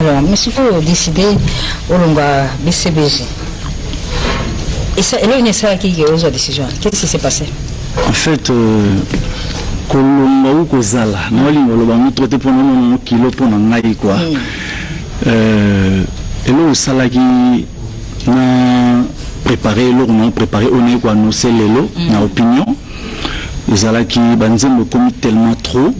Alors, monsieur a décidé au BCBG. Et ça, il y a ça qui est aux décisions. Qu'est-ce qui s'est passé? En fait, Kolomba ou Kozala, nous allons traiter pour nous kilo pour nous naï quoi. Et là, ça là qui n'a préparé, l'on préparé, on est quoi, nous c'est l'élo, na opinion. Et ça là qui banzem me commet tellement trop.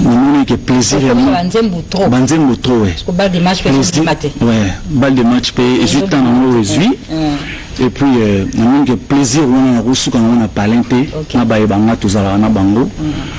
Nous que plaisir banzem trop ouais. Parce que balle de match peut mater. Ouais, balle de match peut et juste en nous réduit. Et puis nous que plaisir on a reçu quand on a palenté na ba ebanga tozala na bango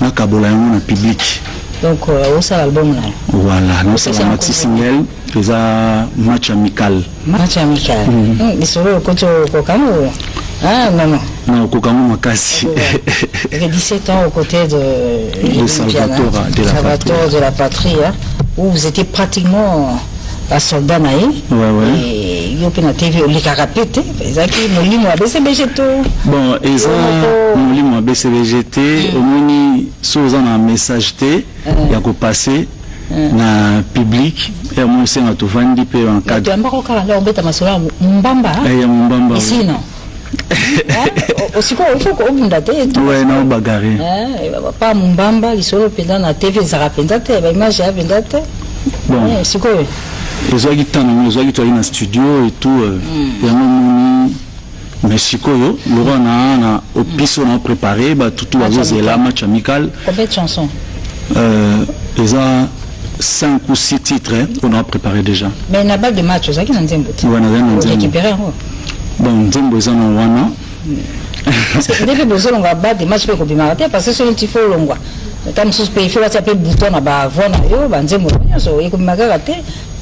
na kabola on a public. Donc au ça l'album là. Voilà, nous c'est la maxi single, c'est un match amical. Match amical. Ils sont au côté Kokamo. Ah non non. Non, Kokamo Makasi. Il a 17 ans aux côtés de Salvatore de la patrie, hein, où vous étiez pratiquement un soldat naïf. Ouais ouais. Et il y a une TV au Likarapete, Zaki Molimo à BCBGT. Bon, et ça Molimo à BCBGT, au moins sous un message T, il y a que passer na public et moi c'est na tovandi pe en cadre. Tu as pas encore là on bête ma soeur Mbamba. Eh Mbamba. Ici non. Aussi quoi il faut qu'on bunda te. Ouais, non bagarre. Pas Mbamba, ils sont pendant la TV ça rapenda te, ba image ya pendant te. Bon, c'est quoi? Ils ont été dans le studio et tout. Mais si quoi, Laurent a au piso on a préparé, tout est là, match amical. Combien de chansons? Ils ont 5 ou 6 titres qu'on a préparé déjà. Mais il n'y a pas de match, ça qui n'a pas de match. Oui, on a récupéré. Bon, Nzembo ils en ont un. Parce que dès que vous avez un battre des matchs pour que parce que c'est un petit peu long. Comme si il faut s'appeler bouton à bas avant, Nzembo, et comme Magarate.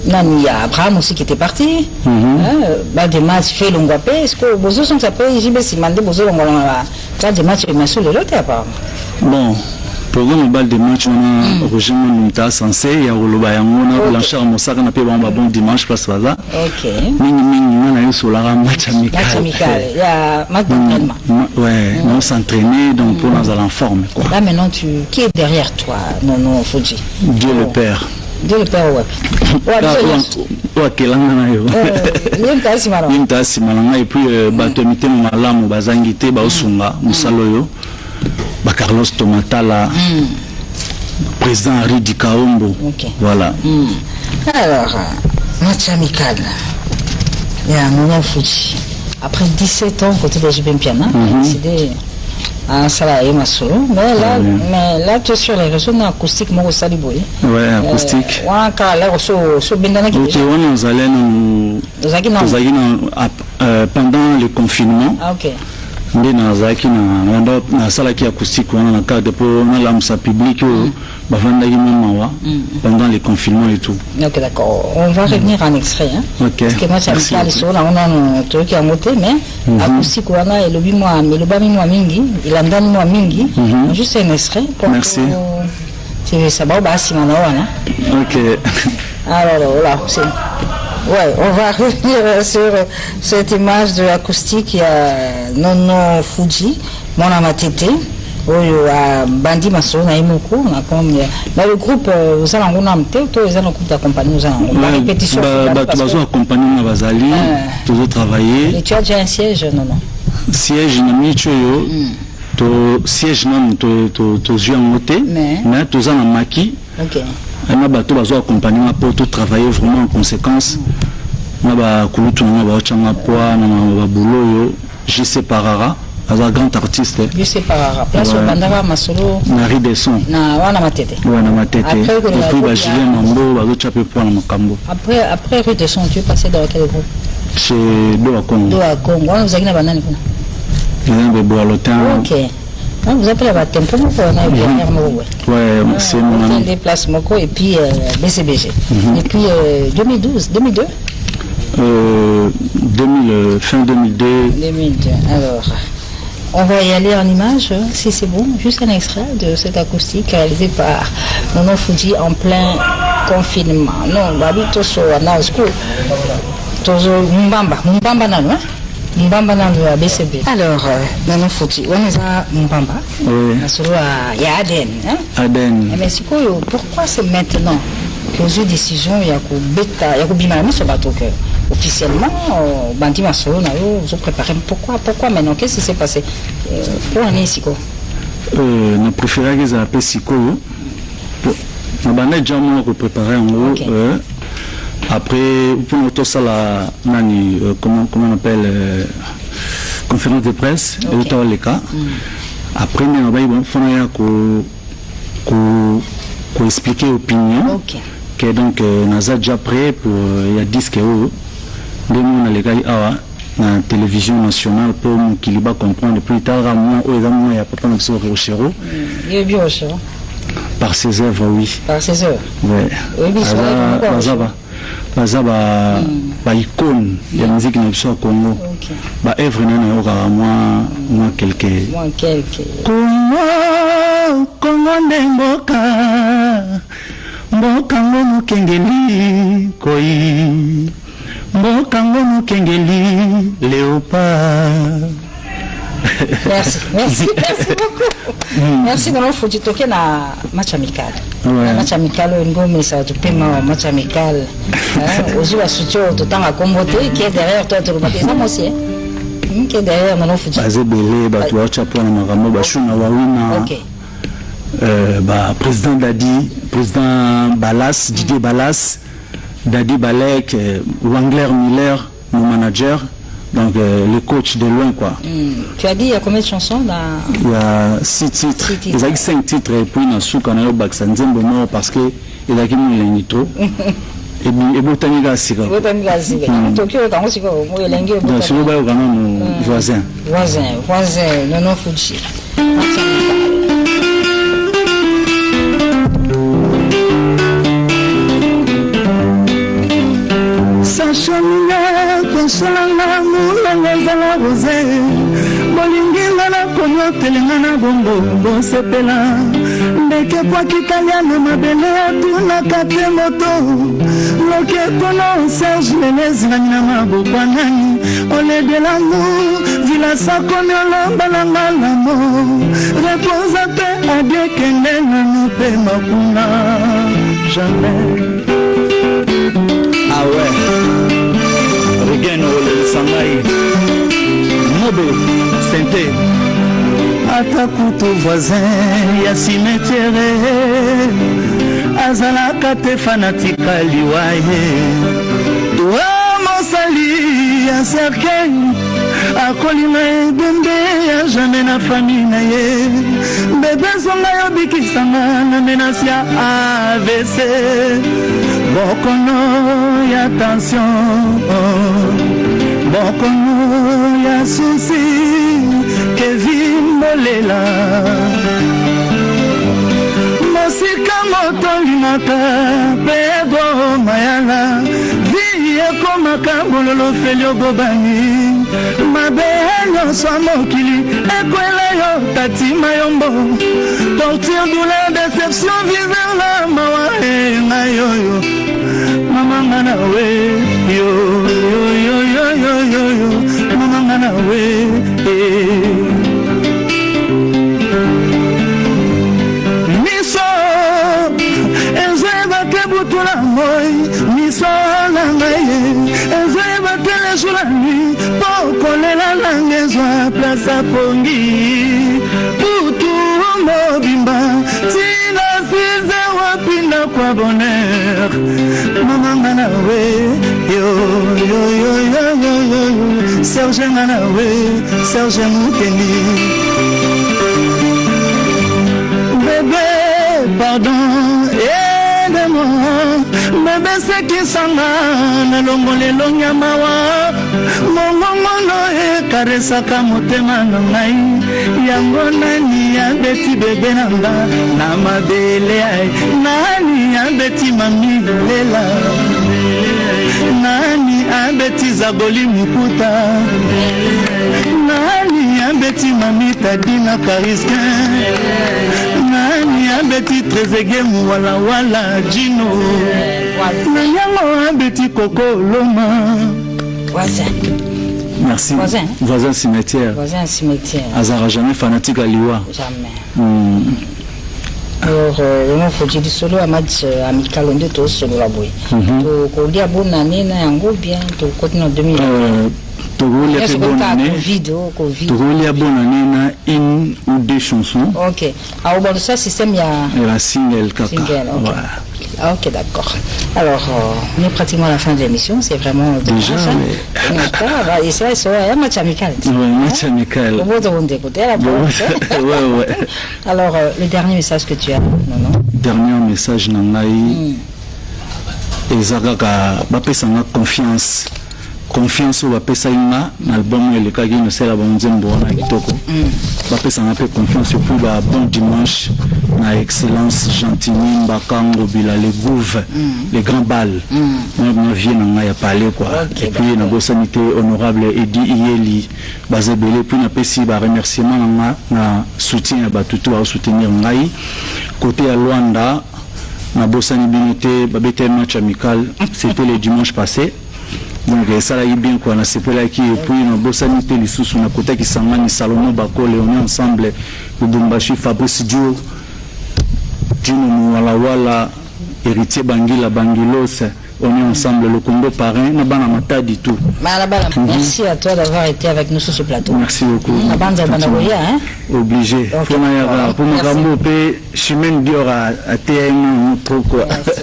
Il y a Abraham aussi qui était parti. Des matchs fait long guapé. Est-ce que vous avez s'appelle JB Simande, vous avez des matchs mais sur le lot apparemment. Bon, programme balle de match on a Roger Munta censé il y a Roloba Yango on a Blanchard Moussaka na pe bon dimanche place Vaza. OK. Mingi on a sur la match amical. Match amical. Il y a match d'entraînement. Ouais, on s'entraîner donc pour nous aller en forme quoi. Là maintenant qui est derrière toi non Fuji? Dieu le Père. Dieu le Père ouais. Ouais, kelanga na yo. Nimtasi malanga et puis batomité malamu bazangité ba osunga musalo yo. Ba Carlos Tomatala. Président Henri Dikaombo. Voilà. Alors, match amical. Il y a un moment Fuji. Après 17 ans côté de JB Piana, décidé à Salahé Masolo. Mais là, tu es sur les réseaux acoustiques, moi aussi, ouais, acoustique. Pendant le confinement. Ah, ok. Na sala qui acoustique on a cadre pour la public pendant les confinements et tout. Ok, d'accord. On va revenir en extrait. Ok. Parce que moi, c'est on a un truc qui a monté, mais acoustique on a et le bimoa, mais le bamimoa mingi, il a donné moi mingi. Juste un extrait. Merci. C'est ça, bah, si on a. Ok. Alors là, c'est. Ouais, on va revenir sur cette image de l'acoustique. Il y a Nono Fuji, mon amatété, Bandi Maso, Naimoko, mais le groupe, vous allez en amté, vous allez en groupe d'accompagnement, vous allez en répétition. Vous allez accompagner Bazali, toujours travailler. Et tu as déjà un siège, non? Siège, siège, non, tu joues en moté, mais tu as un maquis. Ok. On a bateau bazo accompagnement pour tout travailler vraiment en conséquence. On a kulutu na ba changa poa na ba boulot je séparara as un grand artiste. Je séparara place au bandava masolo na rideson. Na wana matete. Ouais na matete. Et puis ba Julien Mambo bazo chaper poa na makambo. Après rideson tu es passé dans quel groupe? Chez Doa Congo. Doa Congo. On vous a gagné banane kuna. On a boire le temps. OK. Vous appelez la tempo pour on a ouais, c'est mon déplace Moko et puis BCBG. Et puis 2012, 2002 fin 2002. 2002. Alors, on va y aller en image, si c'est bon. Juste un extrait de cette acoustique réalisée par Nono Fuji en plein confinement. Non, Babito so na school. Tozo Mbamba nano, hein? Mbamba na BCB. Alors, Nono Fuji, on est à Mbamba. Oui. Il y a Aden. Hein? Aden. Mais c'est quoi, pourquoi c'est maintenant? que aux décisions il y a que bimami sur bateau que officiellement bandi masolo na yo vous préparez pourquoi maintenant qu'est-ce qui s'est passé pour année ici quoi na préféré que ça appelle siko na bana déjà moi préparer en gros après pour notre sala nani comment on appelle conférence de presse et tout les cas après on va bon faut ko expliquer opinion que donc naza déjà prêt pour il y a 10 que de mon les gars na télévision nationale pour qu'il va comprendre plus tard moi il y a pas de sur Rochero il est bien Rochero par ses œuvres oui par ses œuvres ouais bazaba ba icône de la musique nationale au Congo ba œuvre na yoka moi quelques Congo ndemboka mboka ngono kengeli koi mboka ngono kengeli léopard. Merci beaucoup. Merci de nous faut toquer na match amical. Match amical ngo message de paiement match amical. Aussi la soutien de temps à comboter qui est derrière toi tout le monde ça aussi. Qui est derrière na faut. Bazé belé ba toi chapeau na makambo ba shuna wawina. OK. Président Dadi, président Balas, Didier Balas, Dadi Balek, Wangler Miller, mon manager, donc le coach de loin quoi. Tu as dit il y a combien de chansons là? Il y a 6 titres. Il y a 5 titres et puis dans sous canal Baksanzembo mort parce que il a qui il est nitro. Et Botaniga Sika. Botaniga Sika. Tokyo quand on Sika, moi il est donc c'est le voisin. Non non Fuji. Sachamina konsolanga mulanga zala rosé bolinginga na kono telenga na bombo bosepela ndeke kwa kitaliano mabele atuna kate moto loke kono Serge Melez na mabokwa nani ole de l'amour vila sakoni olamba na ngalamo reposa pe adekende na nope makuna jamais. Ah ouais, regain au Sangai, Mobe, Santé, Atakuto voisin, ya cimetière, Azalaka te fanatika liwaye, toi mon sali, ya cercueil, akolima bembe, ya jamais na famille na ye, bébé songa yo bikisanga na menace ya AVC. Bokono ya tension, bokono ya souci, Kevin Molela. Mosika moto linaka, pego mayala, viye komaka bololo felio gobani, mabelo swa mokili, ekwele yo tati mayombo, torture, douleur, déception, vivre la mawa na yoyo. Mama ngana we yo yo yo yo yo yo yo mama ngana we miso ezeba te butula moi miso na ngai ezeba te le journée poko lela langezwa place pongi putu mobimba tina size wapinda kwa bonheur mama ngana we yo yo yo yo yo yo Serge ngana we Serge Mukeni bébé pardon aide-moi bébé c'est qui sanga na longole lonyama wa mongono e karesaka motema na ngai yango nani ya beti bebe nanga na mabele ai nani ya beti mami lela nani abeti zaboli mukuta nani abeti mami tadina kariska nani abeti trezege wala wala jino nanyango abeti koko loma voisin. Merci. Voisin cimetière. Voisin cimetière. Azara jamais fanatique à Liwa. Jamais. Alors, on faut dire solo à match amical on dit tout solo la boy. Donc, on dit à bonne année, na yango bien, donc côté en 2000. Togolia fait bonne année. Covid. Togolia bonne année na une ou deux chansons. Ok. Alors, bon, ça système il y a. La single kaka. Single, ok. Voilà. Ok, d'accord. Alors, on est pratiquement à la fin de l'émission. C'est vraiment déjà. Et ça, c'est un match amical. Oui, match amical. Ouais. Alors, le dernier message que tu as, non? Dernier message, Nangaï. Ezagaka, bapesanga confiance. Confiance au bapesanga, l'album le kagi ne sera bon nzembo na kitoko. Bapesanga pe confiance pour ba bon dimanche na excellence Gentini Mbakango Bila les gouves, les grands balles. Moi viens na parler quoi. Okay, et puis na bosanité honorable Edi Iyeli bazebele puis na pesi ba remerciement na soutien ba tutu à soutenir ngai côté à Luanda na bosanité babete match amical, c'était le dimanche passé. Donc ça là bien quoi na sepela qui et puis na bosanité lisusu na côté qui sangani Salomon Bakole on est ensemble Lubumbashi Fabrice Dio Dino Wala héritier Bangila Bangilos on est ensemble le Congo parrain na bana matadi tout. Merci à toi d'avoir été avec nous sur ce plateau. Merci beaucoup. La bande hein? Obligé. Pour ma pour ma gambo pe chemin Diora à TN trop quoi.